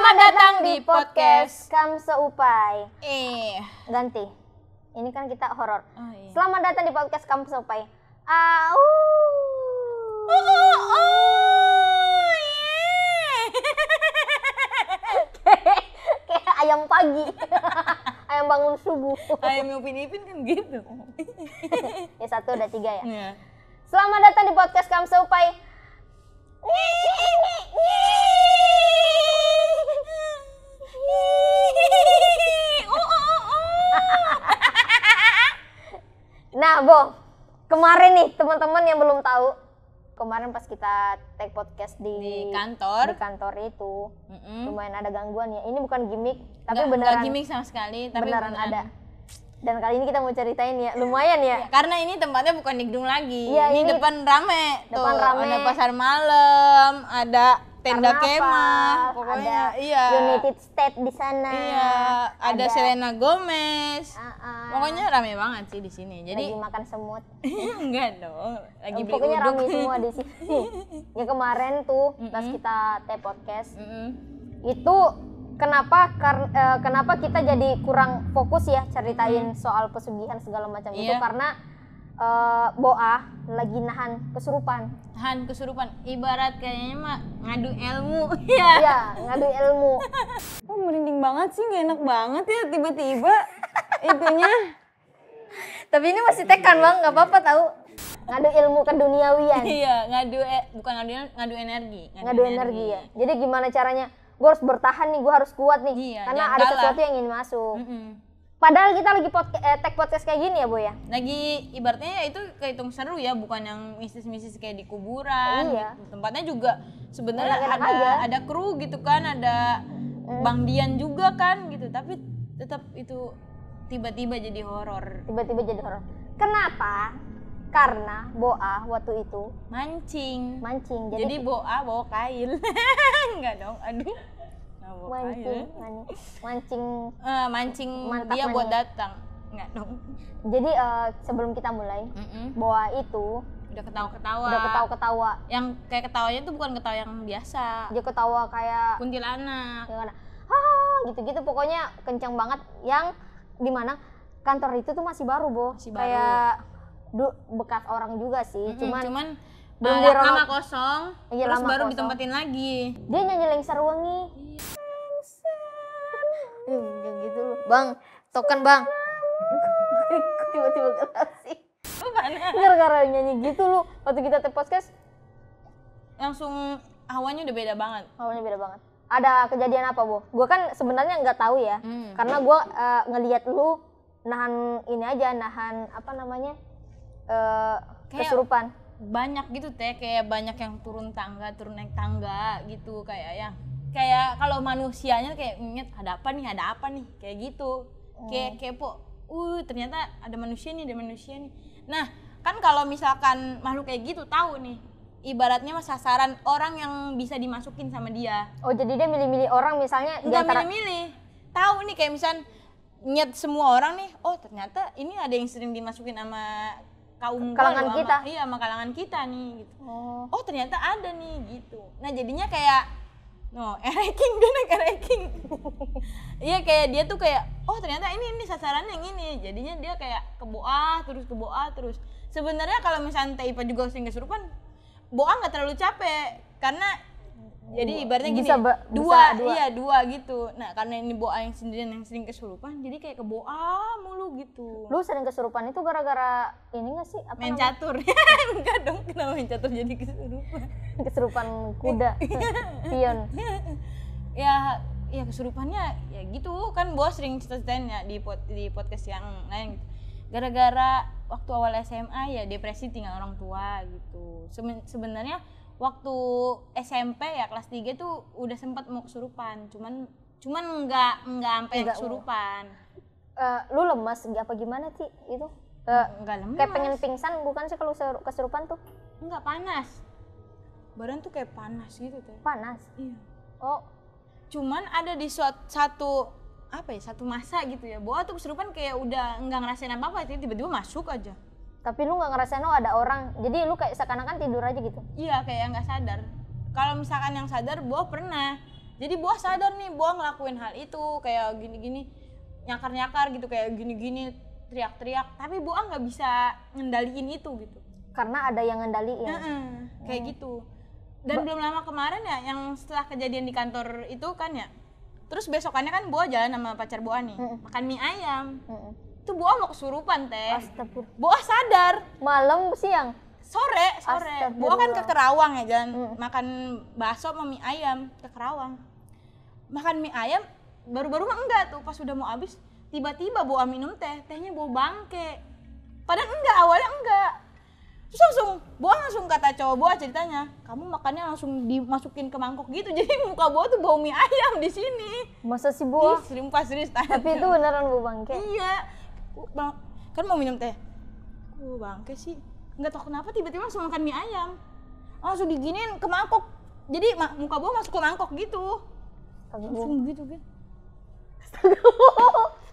Selamat datang di podcast Kam Seupai. Ganti. Ini kan kita horor. Oh, iya. Selamat datang di podcast Kam Seupai. Kayak ayam pagi. Ayam bangun subuh. Ayam Upin-Ipin kan gitu. Ya satu ada tiga ya. Iya. Selamat datang di podcast Kam Seupai. Nah, Bo, kemarin nih teman-teman yang belum tahu, kemarin pas kita take podcast di kantor itu, lumayan ada gangguan ya. Ini bukan gimmick, tapi beneran. Nggak gimmick sama sekali, tapi beneran ada. Dan kali ini kita mau ceritain ya, lumayan ya. Karena ini tempatnya bukan di gedung lagi. Iya, ini depan rame. Depan Tuh, rame. ada pasar malam, ada tenda kemah, pokoknya ada iya. United States di sana. Iya, ada Selena Gomez. Pokoknya rame banget sih di sini. Jadi lagi makan semut. enggak dong, lagi beli Pokoknya uduk. rame semua di sini. Ya kemarin tuh pas kita take podcast itu kenapa kita jadi kurang fokus ya ceritain soal pesugihan segala macam itu karena Boa lagi nahan kesurupan. Nahan kesurupan, ibarat kayaknya mah ngadu ilmu. Iya, ngadu ilmu. Oh, merinding banget sih, gak enak banget ya tiba-tiba itunya. Tapi ini masih tekan Bang, nggak apa-apa tahu. Ngadu ilmu keduniawian. Iya, bukan ngadu energi. Ngadu energi ya. Jadi gimana caranya? Gue harus bertahan nih, gue harus kuat nih. Iya, karena jangan ada kalah. sesuatu yang ingin masuk. Padahal kita lagi take podcast kayak gini ya, Boy ya. Lagi ibaratnya ya itu kehitung seru ya, bukan yang mistis-mistis kayak di kuburan. Iya. Gitu. Tempatnya juga sebenarnya Enak-enak aja. ada kru gitu kan, ada Bang Dian juga kan gitu, tapi tetap itu tiba-tiba jadi horor. Tiba-tiba jadi horor. Kenapa? Karena Boa waktu itu Mancing. jadi Jadi Boa bawa kail. Enggak dong, aduh. Nah, bawa kail. Mancing Mantap dia buat mani. datang. Enggak dong. Jadi sebelum kita mulai, Boa itu Udah ketawa-ketawa. udah ketawa-ketawa. Yang kayak ketawanya tuh bukan ketawa yang biasa. Dia ketawa kayak Kuntilanak. gimana? Gitu-gitu pokoknya kencang banget yang dimana kantor itu tuh masih baru, Bo. Masih baru. Kayak bekas orang juga sih, cuman belum lama direnov. kosong, Iya, terus lama baru kosong. ditempatin lagi. Dia nyanyi Lengser Wengi. Kayak gitu loh. Bang, token Bang. Tiba-tiba sih. Gara-gara nyanyi gitu loh. Waktu kita take podcast, Langsung hawanya udah beda banget. awalnya beda banget. Ada kejadian apa, Bo? Gue kan sebenarnya nggak tahu ya. Karena gue ngelihat lu nahan ini aja, nahan apa namanya? Kesurupan. Banyak gitu teh, kayak banyak yang turun naik tangga gitu, kayak kalau manusianya kayak inget ada apa nih kayak gitu. Kayak kepo. Ternyata ada manusia nih. Nah, kan kalau misalkan makhluk kayak gitu tahu nih, ibaratnya mah sasaran orang yang bisa dimasukin sama dia. Oh, jadi dia milih-milih orang misalnya di Enggak antara milih-milih. Tahu nih kayak misal nyet semua orang nih, oh ternyata ini ada yang sering dimasukin sama kaum Kalangan kita. Sama kalangan kita nih gitu. Oh. Oh ternyata ada nih gitu. Nah jadinya kayak ereking, dia naik ereking. Iya kayak dia tuh kayak oh ternyata ini sasarannya yang ini. Jadinya dia kayak ke Boa terus. Sebenarnya kalau misalnya Taipa juga sering kesurupan, Boa nggak terlalu capek karena jadi ibaratnya gini, dua gitu. Nah karena ini Boa yang sendirian yang sering kesurupan, jadi kayak ke Boa mulu gitu. Lu sering kesurupan itu gara-gara ini nggak sih? Apa Main namanya? catur. Enggak dong, kenapa main catur jadi kesurupan? Kesurupan kuda. Pion. Ya kesurupannya ya gitu kan. Boa sering ceritain ya di podcast yang lain gitu. Gara-gara waktu awal SMA ya depresi tinggal orang tua gitu. Sebenarnya waktu SMP ya kelas 3 tuh udah sempat mau kesurupan, cuman enggak sampai kesurupan. Lu lemas apa gimana sih itu? Enggak lemas. Kayak pengen pingsan bukan sih kalau kesurupan tuh? Enggak, panas. Badan tuh kayak panas gitu teh. Panas. Iya. Oh, Cuman ada di satu masa gitu ya, Boa tuh kesurupan kayak udah enggak ngerasain apa-apa, tiba-tiba masuk aja. tapi lu nggak ngerasain ada orang, jadi lu kayak seakan-akan tidur aja gitu? Iya, kayak nggak sadar. Kalau misalkan yang sadar, Boa pernah Jadi Boa sadar nih, Boa ngelakuin hal itu kayak gini-gini, nyakar-nyakar gitu, kayak gini-gini, teriak-teriak. Tapi Boa nggak bisa ngendaliin itu gitu. Karena ada yang ngendaliin. Kayak gitu. Dan belum lama kemarin ya, yang setelah kejadian di kantor itu kan ya, terus besokannya kan Boa jalan sama pacar Boa nih, makan mie ayam. Itu Boa mau kesurupan teh. Boa sadar. Malam siang? Sore. Boa kan ke Kerawang ya, jalan makan bakso sama mie ayam ke Kerawang. Makan mie ayam, baru-baru mah enggak tuh, pas udah mau habis, tiba-tiba Boa minum tehnya Boa bangke. Padahal enggak, awalnya enggak. Terus Boa langsung kata cowok Boa ceritanya, kamu makannya langsung dimasukin ke mangkok gitu, jadi muka Boa tuh bau mie ayam di sini. Masa sih Boa? Serius. Tapi itu beneran bau bangke? Iya. Kan mau minum teh, bangke sih. Nggak tahu kenapa tiba-tiba langsung makan mie ayam. Langsung diginiin ke mangkok. Jadi muka Boa masuk ke mangkok gitu. Langsung gitu kan.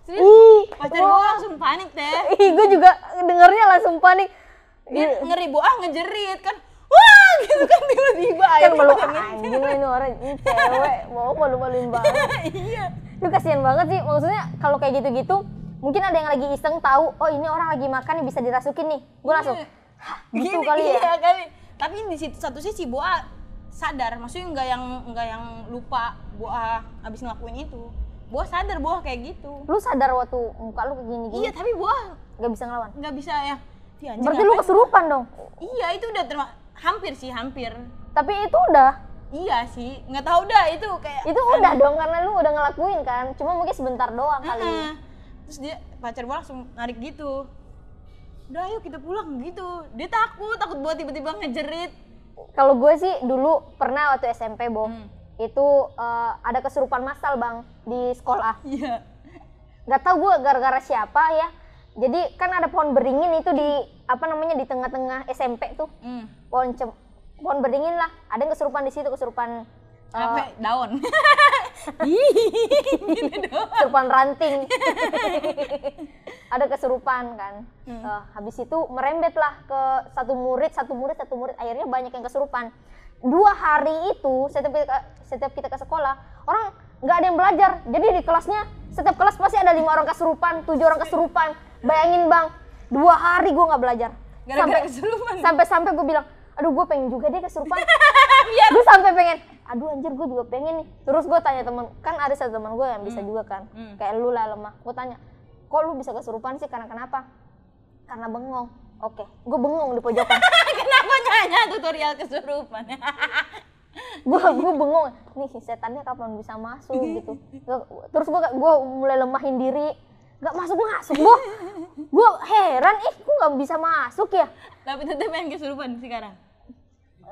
Serius, pacar Boa langsung panik teh. Gue juga dengernya langsung panik. Dia ngeri, Boa ngejerit kan. Wah, gitu kan tiba-tiba. Kan malu anjing ini orang, ini cewek. Mau malu-maluin banget. Iya. Itu kasihan banget sih. Maksudnya kalau kayak gitu-gitu, mungkin ada yang lagi iseng tahu, oh ini orang lagi makan nih bisa dirasukin nih. Gue langsung, gitu kali ya. Iya kali. Tapi di situ satu sisi Boa sadar, maksudnya nggak yang lupa Boa abis ngelakuin itu. Boa sadar Boa kayak gitu. Lu sadar waktu muka lu kayak gini-gini? Iya, tapi Boa nggak bisa ngelawan. Nggak bisa ya. Berarti lu kesurupan dong? Iya, itu udah hampir. Tapi itu udah? Iya sih, nggak tahu dah itu kayak. Itu udah dong, karena lu udah ngelakuin kan. Cuma mungkin sebentar doang kali. Terus dia pacar Boa langsung narik gitu. Udah ayo kita pulang gitu. Dia takut Boa tiba-tiba ngejerit. Kalau gue sih dulu pernah waktu SMP, Bo. Itu ada kesurupan massal, Bang, di sekolah. Iya. Gak tau gue gara-gara siapa ya. Jadi kan ada pohon beringin itu di di tengah-tengah SMP tuh. Pohon beringin lah. Ada yang kesurupan di situ, kesurupan daun. Kesurupan ranting. Ada kesurupan kan. Habis itu merembet lah ke satu murid. Akhirnya banyak yang kesurupan. 2 hari itu setiap kita ke sekolah, orang nggak ada yang belajar. Jadi di kelasnya setiap kelas pasti ada 5 orang kesurupan, 7 orang kesurupan. Bayangin Bang, 2 hari gue nggak belajar. Gara-gara kesurupan. Sampai gue bilang, aduh gue pengen juga deh kesurupan. Gue sampai pengen, aduh anjir gue juga pengen nih. Terus gue tanya temen, kan ada satu teman gue yang bisa juga kan, kayak lu lah lemah. Gue tanya, kok lu bisa kesurupan sih, karena kenapa? Karena bengong. Oke, gue bengong di pojokan. Kenapa nanya tutorial kesurupan? gue bengong, nih setannya kapan bisa masuk gitu. Terus gue mulai lemahin diri, nggak masuk Boh. Gue heran, gue nggak bisa masuk ya. Tapi tetap pengen kesurupan sekarang?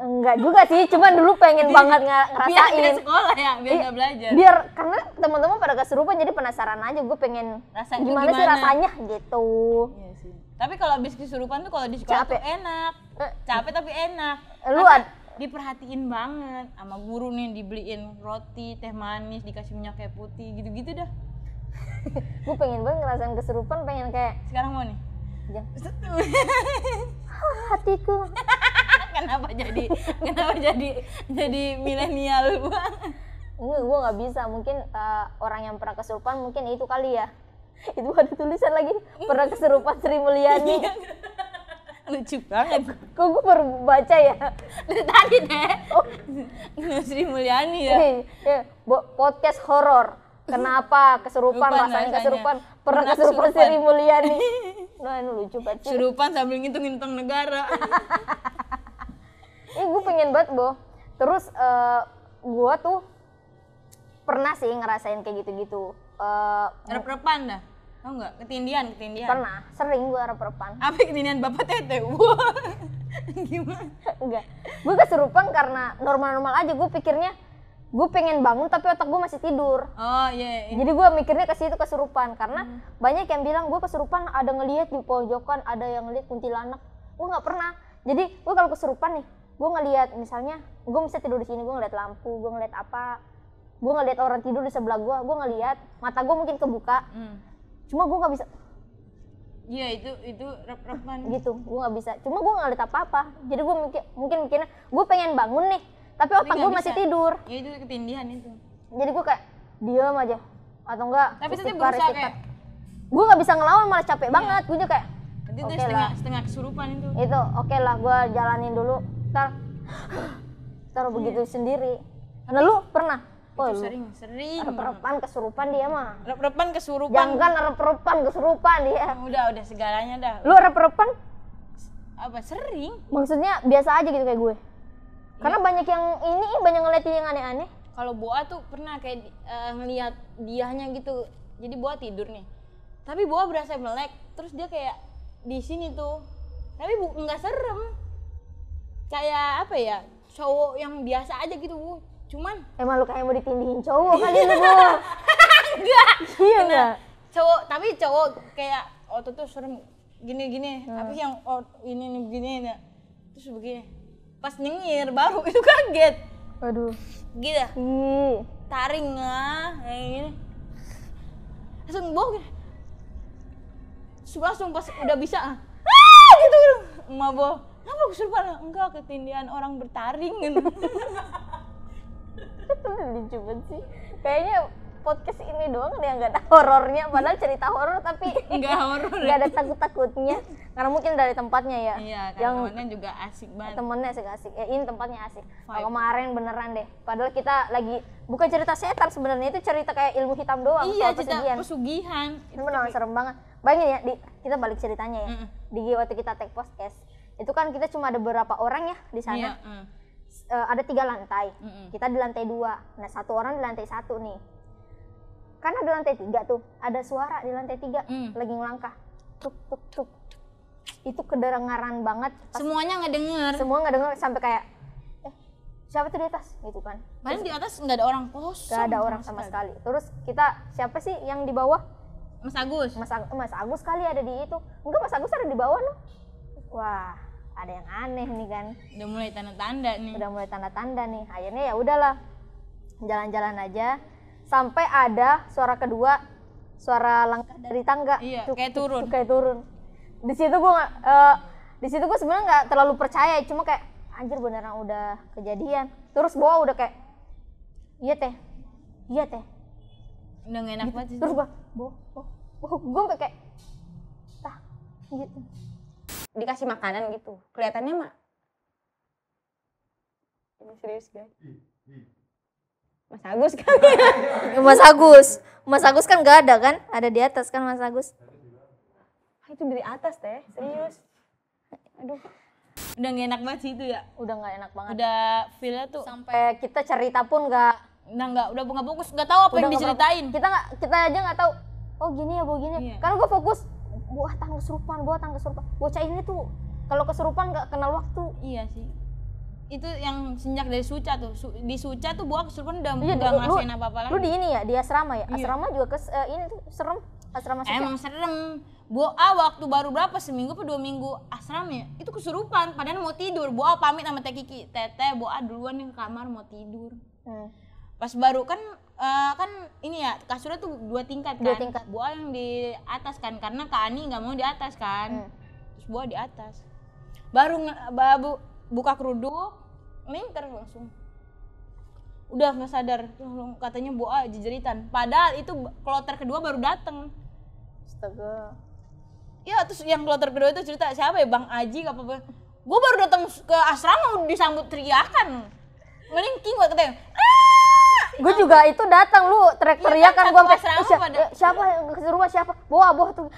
Enggak juga sih, cuman dulu pengen banget ngerasain. Biar tidak sekolah ya, biar nggak belajar. Biar, karena teman-teman pada kesurupan jadi penasaran aja, gue pengen gimana sih rasanya gitu. Iya sih. Tapi kalau habis kesurupan tuh kalau di sekolah tuh enak. Capek tapi enak. Lu diperhatiin banget sama guru nih, dibeliin roti, teh manis, dikasih minyak kayak putih, gitu-gitu dah. Gue pengen banget ngerasain kesurupan, pengen kayak sekarang mau nih. Hatiku. Kenapa jadi milenial banget? Enggak, gue nggak bisa. Mungkin orang yang pernah kesurupan mungkin itu kali ya. Itu ada tulisan lagi, pernah kesurupan Sri Mulyani. Lucu banget. Kok gue baru baca ya? Dari tadi deh. Sri Mulyani ya. Podcast horor. Kenapa kesurupan, rasanya kesurupan, pernah kesurupan Sri Mulyani. Nah ini lucu banget. Kesurupan sambil ngitung-ngitung negara. Gue pengen banget, Bo. Terus gue tuh pernah sih ngerasain kayak gitu-gitu. Rep-repan dah? Tau nggak? Ketindihan. Pernah, sering gue rep-repan. Apa ketindihan Bapak Tete? Gimana? Enggak, gue kesurupan karena normal-normal aja. Gue pikirnya gue pengen bangun tapi otak gue masih tidur. Oh iya. Jadi gue mikirnya ke situ kesurupan karena banyak yang bilang gue kesurupan ada ngelihat di pojokan, ada yang ngelihat kuntilanak. Gue nggak pernah. Jadi gue kalau kesurupan nih, gue ngelihat misalnya gue bisa tidur di sini, gue ngeliat lampu, gue ngeliat apa, gue ngeliat orang tidur di sebelah gue ngelihat, mata gue mungkin kebuka. Cuma gue nggak bisa. Iya itu rep-repan. Gitu, gue nggak bisa. Cuma gue nggak lihat apa-apa. Jadi gue mungkin mikirnya gue pengen bangun nih. Tapi otak gue masih tidur. Ya itu ketindihan itu. Jadi gue kayak diam aja atau enggak tapi tetap berusaha kayak gue nggak bisa ngelawan, malah capek banget. Gue juga kayak itu setengah kesurupan itu oke lah, gue jalanin dulu taruh begitu sendiri. Nah lu pernah? Sering rep-repan kesurupan dia mah. Rep-repan kesurupan. Jangan rep-repan kesurupan dia. Udah segalanya dah. Lu rep-repan? Apa sering? Maksudnya biasa aja gitu kayak gue. Karena banyak yang banyak ngeliatin yang aneh-aneh. Kalau Boa tuh pernah kayak ngeliat diahnya gitu. Jadi Boa tidur nih. Tapi Boa berasa melek, terus dia kayak di sini tuh. Tapi nggak serem. Kayak apa ya? Cowok yang biasa aja gitu, Bu. Cuman emang lu kayak mau ditindihin cowok kali lu, Bu. Enggak. Iya enggak? Cowok kayak tuh serem gini. Tapi yang ini nih begini ya. Terus begini. Pas nyengir baru itu kaget. Waduh. Gitu. Taring kayak gini. Langsung bohong. Langsung pas udah bisa gitu. Emak boh. Kenapa kesurupan? Enggak, ketindihan orang bertaring. Lucu banget sih. Kayaknya podcast ini doang yang nggak ada horornya, padahal cerita horor tapi nggak horor, nggak ada takutnya karena mungkin dari tempatnya ya. Iya, yang temennya juga asik banget. Temennya asik. Ini tempatnya asik. Kemarin beneran deh. Padahal kita lagi bukan cerita setan sebenarnya, itu cerita kayak ilmu hitam doang. Iya, cerita pesugihan. Itu beneran serem banget. Bayangin ya, kita balik ceritanya ya. Di waktu kita take podcast, itu kan kita cuma ada beberapa orang ya di sana. Iya, ada 3 lantai. Kita di lantai 2. Nah, 1 orang di lantai 1 nih. Kan ada lantai 3 tuh, ada suara di lantai 3 lagi ngelangkah, tuk. Itu kedengaran banget. Semuanya ngedenger. Semua ngedenger sampai kayak, siapa tuh di atas gitu kan? Padahal di atas nggak ada orang kosong. Nggak ada orang sama sekali. Terus kita siapa sih yang di bawah? Mas Agus. Mas Agus kali ada di itu. Enggak, Mas Agus ada di bawah loh. Wah, ada yang aneh nih kan. Udah mulai tanda-tanda nih. Akhirnya ya udahlah, jalan-jalan aja. Sampai ada suara kedua, suara langkah dari tangga. Iya, kayak turun. Di situ gue sebenarnya nggak terlalu percaya, cuma kayak anjir beneran udah kejadian. Terus Boa udah kayak, iya teh. Udah gak enak banget sih. Terus gue sampai kayak, gitu. Dikasih makanan gitu, kelihatannya mah. Ini serius guys. Mas Agus kan nggak ada kan? Ada di atas kan Mas Agus? Itu dari atas teh, serius. Aduh. Udah gak enak banget sih itu ya. Udah nggak enak banget. Udah feel-nya tuh. Sampai kita cerita pun nggak. Udah nggak fokus, nggak tahu apa yang diceritain. Kita aja nggak tahu. Oh gini ya, begini. Iya. Karena gue fokus. Buah tang kesurupan. Bocah ini tuh kalau kesurupan nggak kenal waktu. Iya sih. Itu yang sejak dari Suca tuh. Di Suca tuh Boa kesurupan udah ngerasain apa-apa lagi. Lu di ini ya, di asrama ya? Asrama juga ini tuh serem. Asrama Suca. Emang serem. Boa waktu baru berapa, seminggu atau 2 minggu asrama ya, itu kesurupan padahal mau tidur. Boa pamit sama Teh Kiki, Teteh Boa duluan nih ke kamar mau tidur. Pas baru kan ini ya, kasurnya tuh 2 tingkat kan. 2 tingkat. Boa yang di atas kan, karena Kak Ani nggak mau di atas kan. Terus Boa di atas. Baru buka kerudung, linter langsung. Udah nggak sadar, katanya Boa jejeritan. Padahal itu kloter kedua baru dateng. Astaga. Ya terus yang kloter kedua itu cerita siapa ya, Bang Aji apa? Gue baru datang ke asrama disambut teriakan. Melingking gue katanya. Gue juga itu datang lu teriak-teriakan gue sampai siapa yang kesurupan siapa? Boa tuh.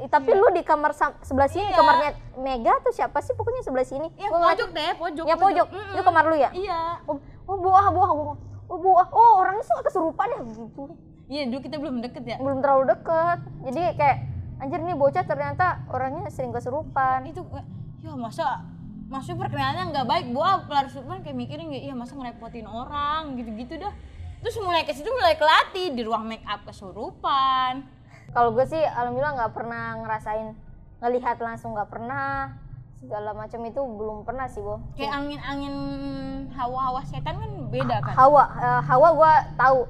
Tapi lu di kamar sebelah sini, kamarnya Mega tuh siapa sih pokoknya sebelah sini. Ya pojok deh, pojok. Ya pojok. Itu kamar lu ya? Iya. Boa. Oh, orangnya suka kesurupan ya gitu. Iya, dulu kita belum deket ya. Belum terlalu deket. Jadi kayak anjir nih bocah ternyata orangnya sering kesurupan. Itu ya maksudnya perkenalannya nggak baik. Boa kelar kesurupan kayak mikirin iya masa ngerepotin orang gitu-gitu dah. Terus mulai ke situ mulai kelatih di ruang make up kesurupan. Kalau gue sih alhamdulillah nggak pernah ngerasain ngelihat langsung, nggak pernah. Segala macam itu belum pernah sih, Bo. Kayak angin hawa-hawa setan kan beda kan? Hawa gue tahu.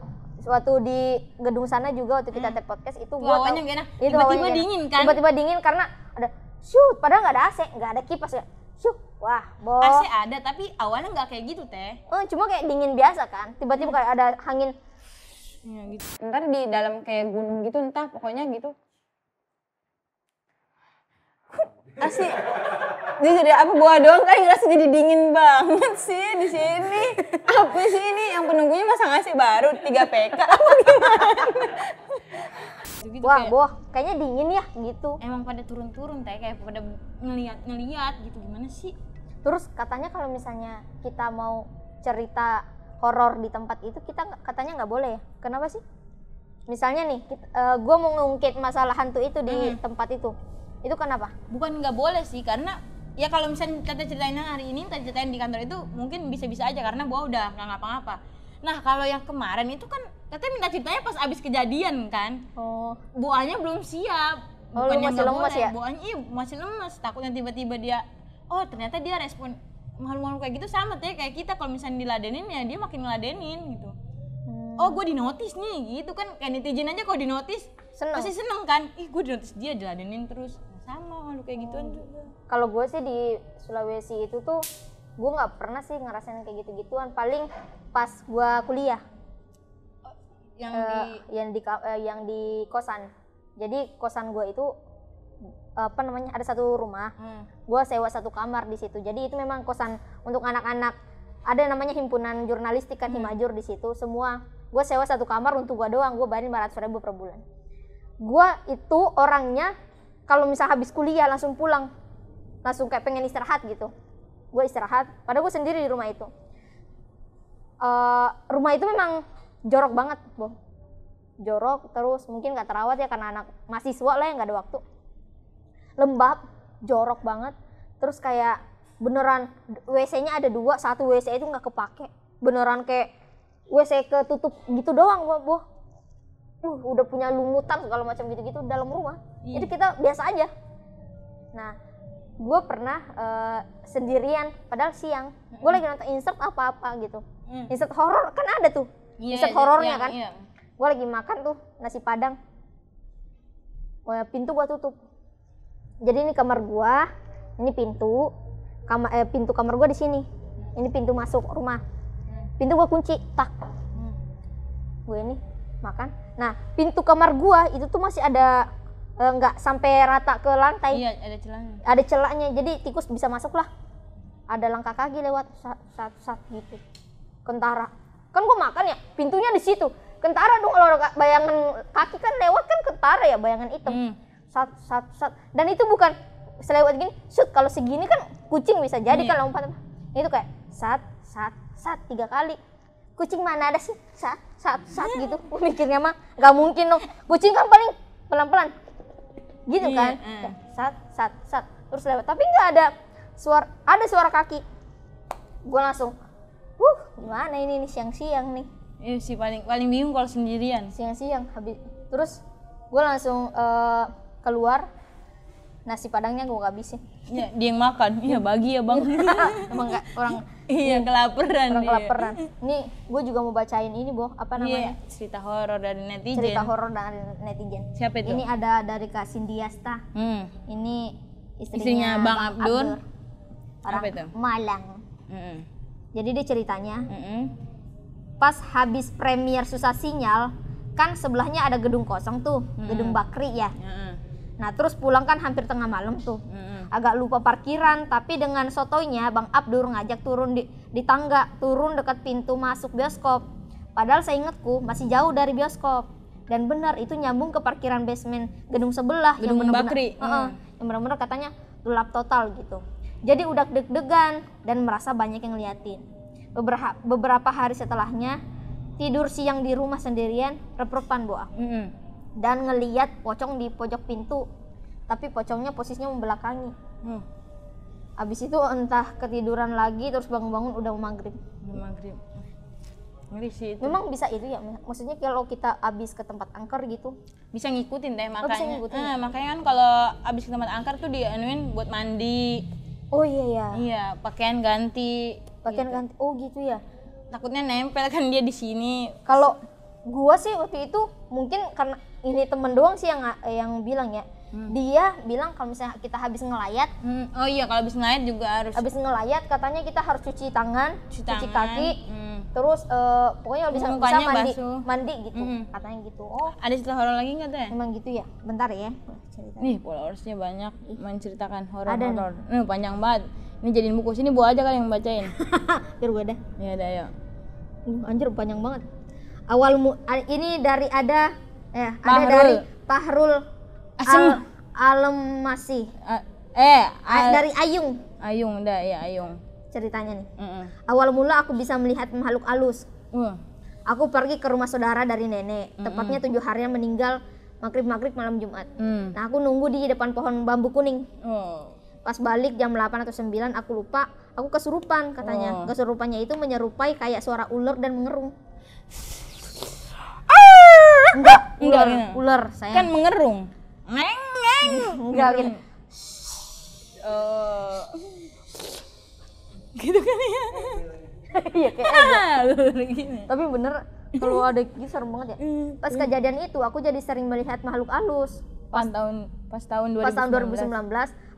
Waktu di gedung sana juga waktu kita take podcast itu gue tahu. Tiba-tiba dingin kan? Tiba-tiba dingin karena ada shoot, padahal nggak ada AC, nggak ada kipas ya. Shoot, Wah, Bo. AC ada tapi awalnya nggak kayak gitu teh. Cuma kayak dingin biasa kan. Tiba-tiba kayak ada angin. Iya gitu. Ntar di dalam kayak gunung gitu entah pokoknya gitu. Asli. Dia jadi apa buah doang kan ngerasa jadi dingin banget sih di sini. Apa sih ini yang penunggunya masang AC baru 3 PK apa gimana? Gitu, Wah, Boh, kayaknya dingin ya gitu. Emang pada turun-turun teh kayak pada ngeliat gitu gimana sih? Terus katanya kalau misalnya kita mau cerita horor di tempat itu kita katanya nggak boleh ya. Kenapa sih? Misalnya nih, gue mau ngungkit masalah hantu itu di tempat itu. Itu kenapa? Bukan nggak boleh sih, karena ya kalau misalnya Tata ceritain hari ini, Tata ceritain di kantor itu mungkin bisa-bisa aja karena gua udah nggak ngapa-ngapa. Nah kalau yang kemarin itu kan katanya minta ceritanya pas abis kejadian kan. Boanya belum siap. Oh, lu masih lemes ya? Boanya iya masih lemes, takutnya tiba-tiba dia, oh ternyata dia respon malu-malu kayak gitu sama teh kayak kita kalau misalnya diladenin ya dia makin ngeladenin gitu. Oh gue dinotis nih gitu kan, kayak netizen aja kalau dinotis pasti seneng kan, ih gue dinotis dia diladenin terus. Sama malu kayak gituan juga. Kalau gue sih di Sulawesi itu tuh gue nggak pernah sih ngerasain kayak gitu-gituan, paling pas gue kuliah yang di kosan. Jadi kosan gue itu apa namanya ada satu rumah, gue sewa satu kamar di situ. Jadi itu memang kosan untuk anak-anak, ada namanya himpunan jurnalistik kan, Himajur di situ. Semua gue sewa satu kamar untuk gue doang, gue bayarin 500.000 per bulan. Gue itu orangnya kalau misal habis kuliah langsung pulang, langsung kayak pengen istirahat gitu. Gue istirahat, padahal gue sendiri di rumah itu. Rumah itu memang jorok banget, Bo. Jorok, terus mungkin gak terawat ya karena anak mahasiswa lah yang gak ada waktu. Lembab, jorok banget. Terus kayak beneran WC-nya ada 2, satu WC itu gak kepake. Beneran kayak WC ketutup gitu doang, Bo. Udah punya lumutan segala macam gitu-gitu dalam rumah. Jadi kita biasa aja. Nah, gue pernah sendirian, padahal siang. Gue lagi nonton insert apa-apa gitu. Insert horor kan ada tuh. Insert horornya kan. Gue lagi makan tuh nasi padang. Pintu gue tutup. Jadi ini kamar gue, ini pintu. Pintu kamar gue di sini. Ini pintu masuk rumah. Pintu gue kunci, tak. Gue ini makan. Nah, pintu kamar gua itu tuh masih ada nggak sampai rata ke lantai. Iya, ada celahnya. Ada celahnya, jadi tikus bisa masuk lah. Ada langkah kaki lewat sat gitu. Kentara. Kan gua makan ya, pintunya di situ. Kentara dong, kalau bayangan kaki kan lewat kan kentara ya, bayangan hitam. Sat. Dan itu bukan selewat gini, shoot. Kalau segini kan kucing bisa jadi kan lompat. Itu kayak sat 3 kali. Kucing mana ada sih sat gitu. Mikirnya mah nggak mungkin dong, kucing kan paling pelan-pelan gitu kan. Sat terus lewat, tapi nggak ada suara kaki. Gue langsung gimana ini nih siang-siang nih. Iya sih paling bingung kalau sendirian siang-siang. Habis terus gue langsung keluar, nasi padangnya gue habisin. Iya, dia yang makan. Iya, bagi ya bang. Emang nggak orang. Iya, kelaparan. Nih, gue juga mau bacain ini, Bo. Apa namanya? Cerita horor dari netizen. Cerita horor dari netizen. Siapa itu? Ini ada dari Kak Sindiasta. Ini istrinya Bang Abdur. Orang apa itu? Malang. Jadi dia ceritanya, pas habis premier susah sinyal, kan sebelahnya ada gedung kosong tuh, gedung Bakri ya. Nah terus pulang kan hampir tengah malam tuh. Agak lupa parkiran, tapi dengan sotoynya Bang Abdur ngajak turun di tangga, turun dekat pintu masuk bioskop. Padahal seingatku masih jauh dari bioskop. Dan benar itu nyambung ke parkiran basement gedung sebelah. Gedung Bakri. Yang benar-benar katanya gelap total gitu. Jadi udah deg-degan dan merasa banyak yang ngeliatin. Beberapa hari setelahnya tidur siang di rumah sendirian, rep-repan Boa. Dan ngeliat pocong di pojok pintu, tapi pocongnya posisinya membelakangi. Abis itu entah ketiduran lagi, terus bangun-bangun udah maghrib. Ngeri sih itu. Memang bisa itu ya, maksudnya kalau kita abis ke tempat angker gitu bisa ngikutin deh makanya. Bisa ngikutin, ya? Makanya kan kalau abis ke tempat angker tuh dianuin buat mandi. Oh iya. Iya, pakaian ganti. Ganti. Oh gitu ya. Takutnya nempel kan dia di sini. Kalau gua sih waktu itu mungkin karena ini temen doang sih yang bilang ya. Dia bilang kalau misalnya kita habis ngelayat, oh iya kalau habis ngelayat juga harus. Habis ngelayat katanya kita harus cuci tangan, cuci kaki, terus pokoknya bisa mandi gitu, katanya gitu. Oh, ada cerita horor lagi nggak teh? Emang gitu ya? Bentar ya. Nih followersnya banyak menceritakan horor-horor. Panjang banget. Ini jadiin buku, sini Bu aja kan yang bacain. Biar gue dah. Ya ada ya. Anjir panjang banget. Ini dari ada Pahrul. dari Pahrul Alemasi. Dari Ayung dah ya Ayung. Ceritanya nih. Awal mula aku bisa melihat makhluk halus. Aku pergi ke rumah saudara dari nenek. Tepatnya 7 harian meninggal maghrib malam Jumat. Nah aku nunggu di depan pohon bambu kuning. Pas balik jam 8 atau 9 aku lupa, aku kesurupan katanya. Kesurupannya itu menyerupai kayak suara ular dan mengerung. Enggak, ular saya. Kan mengerung. Enggak gitu. Gitu kan ya. Iya kayak tapi bener kalau ada gitu serem banget ya. Pas kejadian itu aku jadi sering melihat makhluk halus. Pas tahun 2019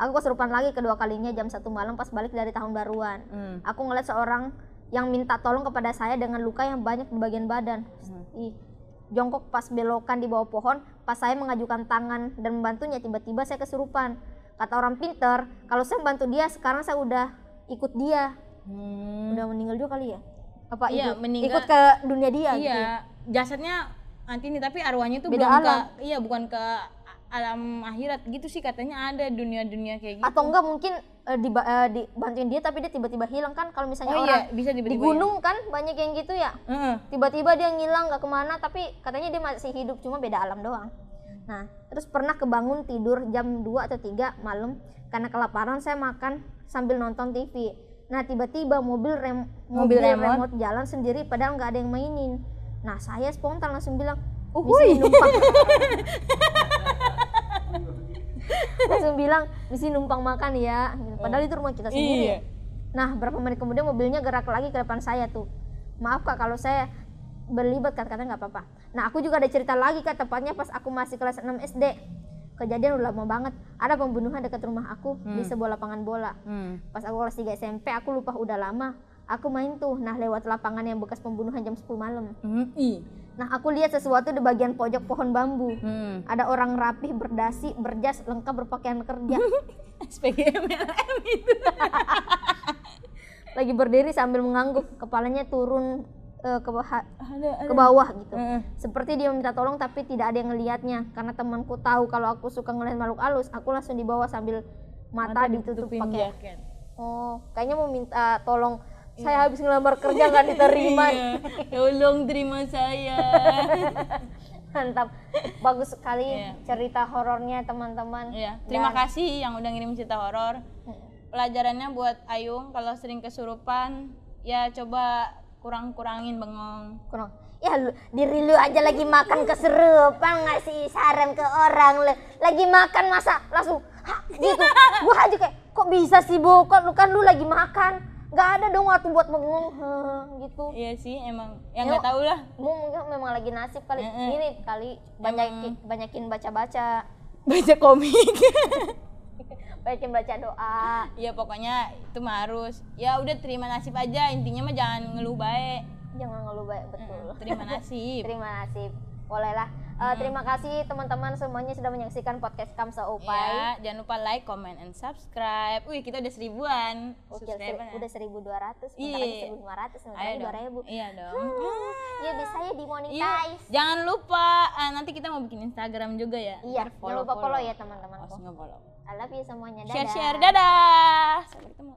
aku kesurupan lagi kedua kalinya jam 1 malam pas balik dari tahun baruan. Aku ngeliat seorang yang minta tolong kepada saya dengan luka yang banyak di bagian badan. Jongkok pas belokan di bawah pohon, pas saya mengajukan tangan dan membantunya tiba-tiba saya kesurupan. Kata orang pinter, kalau saya membantu dia sekarang saya udah ikut dia. Udah meninggal juga kali ya? Apa iya, ikut ke dunia dia iya, gitu. Jasadnya nanti nih tapi arwahnya tuh beda alam. Bukan ke alam akhirat gitu sih katanya, ada dunia-dunia kayak gitu. Atau enggak mungkin dibantuin dia tapi dia tiba-tiba hilang kan, kalau misalnya orang bisa di gunung kan banyak yang gitu ya. Tiba-tiba dia ngilang nggak kemana tapi katanya dia masih hidup cuma beda alam doang. Nah terus pernah kebangun tidur jam 2 atau 3 malam karena kelaparan, saya makan sambil nonton TV. Nah tiba-tiba mobil remote jalan sendiri padahal nggak ada yang mainin. Nah saya spontan langsung bilang, misi numpang. Langsung bilang, misi numpang makan ya. Padahal itu rumah kita sendiri. Nah berapa menit kemudian mobilnya gerak lagi ke depan saya tuh. Maaf kak kalau saya berlibat, kata-kata nggak apa-apa. Nah aku juga ada cerita lagi kak, tepatnya pas aku masih kelas 6 SD. Kejadian udah lama banget. Ada pembunuhan dekat rumah aku di sebuah lapangan bola. Pas aku kelas 3 SMP, aku lupa udah lama. Aku main tuh, nah lewat lapangan yang bekas pembunuhan jam 10 malam. Nah aku lihat sesuatu di bagian pojok pohon bambu. Ada orang rapih, berdasi, berjas, lengkap berpakaian kerja. SPG MLM itu. Lagi berdiri sambil mengangguk, kepalanya turun ke bawah gitu. Seperti dia minta tolong tapi tidak ada yang ngelihatnya. Karena temanku tahu kalau aku suka ngelihat makhluk halus, aku langsung dibawa sambil mata ditutup pakai jaket. Oh, kayaknya mau minta tolong. Saya habis ngelamar kerja nggak diterima. Tolong terima saya. Mantap, bagus sekali cerita horornya teman-teman. Terima kasih yang udah ngirim cerita horor. Pelajarannya buat Ayung, kalau sering kesurupan ya coba kurangin bengong. Ya diri lu aja lagi makan kesurupan ngasih saran ke orang. Lagi makan masa langsung gitu. Gua aja kayak kok bisa sih bokap, lu kan lu lagi makan. Gak ada dong waktu buat bengong gitu. Iya sih emang, ya nggak tahu lah. Mungkin memang lagi nasib kali. Ini kali banyakin baca-baca. Baca komik. Banyakin baca doa. Iya pokoknya itu mah harus. Ya udah terima nasib aja, intinya mah jangan ngeluh baik. Jangan ngeluh baik, betul. Terima nasib. Terima nasib. Bolehlah. Terima kasih teman-teman semuanya sudah menyaksikan podcast Kamsa Upai. Ya, jangan lupa like, comment, and subscribe. Wih, kita udah 1000-an. Udah 1200, bentar lagi 1500, ayo dong. 2000. Iya dong. Ya bisa ya dimonetize. Jangan lupa, nanti kita mau bikin Instagram juga ya. Iya, jangan lupa follow ya teman-teman. Follow. I love you semuanya. Dadah. Share, dadah. Sampai ketemu.